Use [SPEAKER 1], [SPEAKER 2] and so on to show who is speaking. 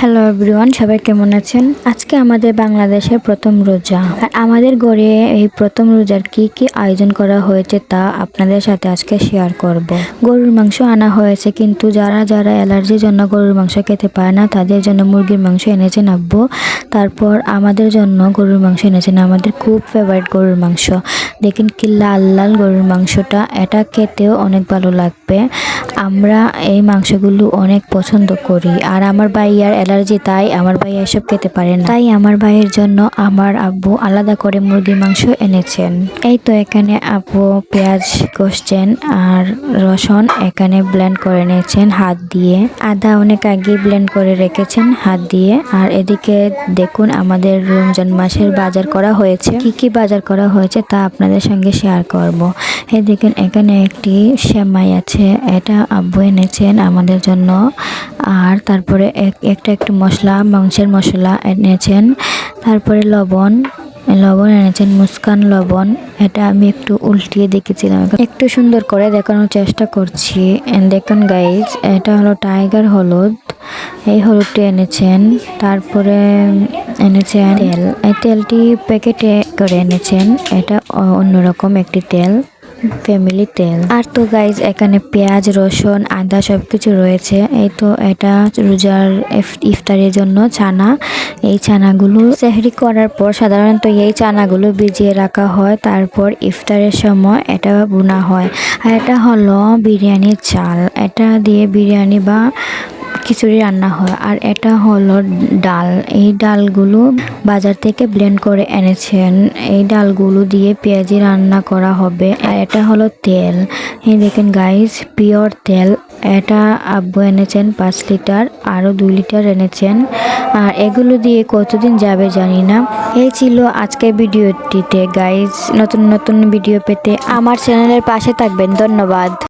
[SPEAKER 1] Hello everyone, সবাই কেমন আছেন? আজকে আমাদের বাংলাদেশের প্রথম রোজা, আর আমাদের ঘরে এই প্রথম রোজার কি কি আয়োজন করা হয়েছে তা আপনাদের সাথে আজকে শেয়ার করব। গরুর মাংস আনা হয়েছে, কিন্তু যারা যারা অ্যালার্জির জন্য গরুর মাংস খেতে পারে না তাদের জন্য মুরগির মাংস এনেছেন আব্বু। তারপর আমাদের জন্য গরুর মাংস এনেছেন, আমাদের খুব ফেভারিট গরুর মাংস। দেখেন কি লাল লাল গরুর মাংসটা, এটা খেতেও অনেক ভালো লাগবে। আমরা এই মাংসগুলো অনেক পছন্দ করি, আর আমার ভাইয়ার অ্যালার্জি, তাই আমার ভাইয়া এসব খেতে পারে না। তাই আমার ভাইয়ের জন্য আমার আব্বু আলাদা করে মুরগির মাংস এনেছেন। এই তো এখানে আব্বু পেঁয়াজ কষছেন আর রসুন এখানে ব্লেন্ড করে নিয়েছেন হাত দিয়ে। আদা অনেক আগে ব্লেন্ড করে রেখেছেন হাত দিয়ে। আর এদিকে দেখুন আমাদের রমজান মাসের বাজার করা হয়েছে। কি কি বাজার করা হয়েছে তা আপনাদের সঙ্গে শেয়ার করব। এই দেখেন এখানে একটি সেমাই আছে, এটা আব্বু এনেছেন আমাদের জন্য। আর তারপরে একটু মশলা, মাংসের মশলা এনেছেন। তারপরে লবণ এনেছেন, মুস্কান লবণ। এটা আমি একটু উল্টিয়ে দেখেছিলাম, একটু সুন্দর করে দেখানোর চেষ্টা করছি। দেখুন গাইজ, এটা হলো টাইগার হলুদ। এই হলুদটি এনেছেন। তারপরে এনেছেন তেল, এই তেলটি প্যাকেটে করে এনেছেন। এটা অন্যরকম একটি তেল, ফ্যামিলি তেল। আর তো গাইজ এখানে পেঁয়াজ, রসুন, আদা সবকিছু রয়েছে। এই তো এটা রোজার ইফতারের জন্য ছানা। এই ছানাগুলো সেহরি করার পর সাধারণত এই ছানাগুলো ভিজিয়ে রাখা হয়, তারপর ইফতারের সময় এটা বোনা হয়। আর এটা হলো বিরিয়ানির চাল, এটা দিয়ে বিরিয়ানি বা খিচুড়ি রান্না হয়। আর এটা হলো ডাল, এই ডালগুলো বাজার থেকে ব্লেন্ড করে এনেছেন। এই ডালগুলো দিয়ে পেঁয়াজি রান্না করা হবে। আর এটা হলো তেল, এই দেখেন গাইস, পিওর তেল। এটা আব্বু এনেছেন 5 লিটার, আরও 2 লিটার এনেছেন। আর এগুলো দিয়ে কতদিন যাবে জানি না। এই ছিল আজকের ভিডিওটিতে গাইস। নতুন নতুন ভিডিও পেতে আমার চ্যানেলের পাশে থাকবেন। ধন্যবাদ।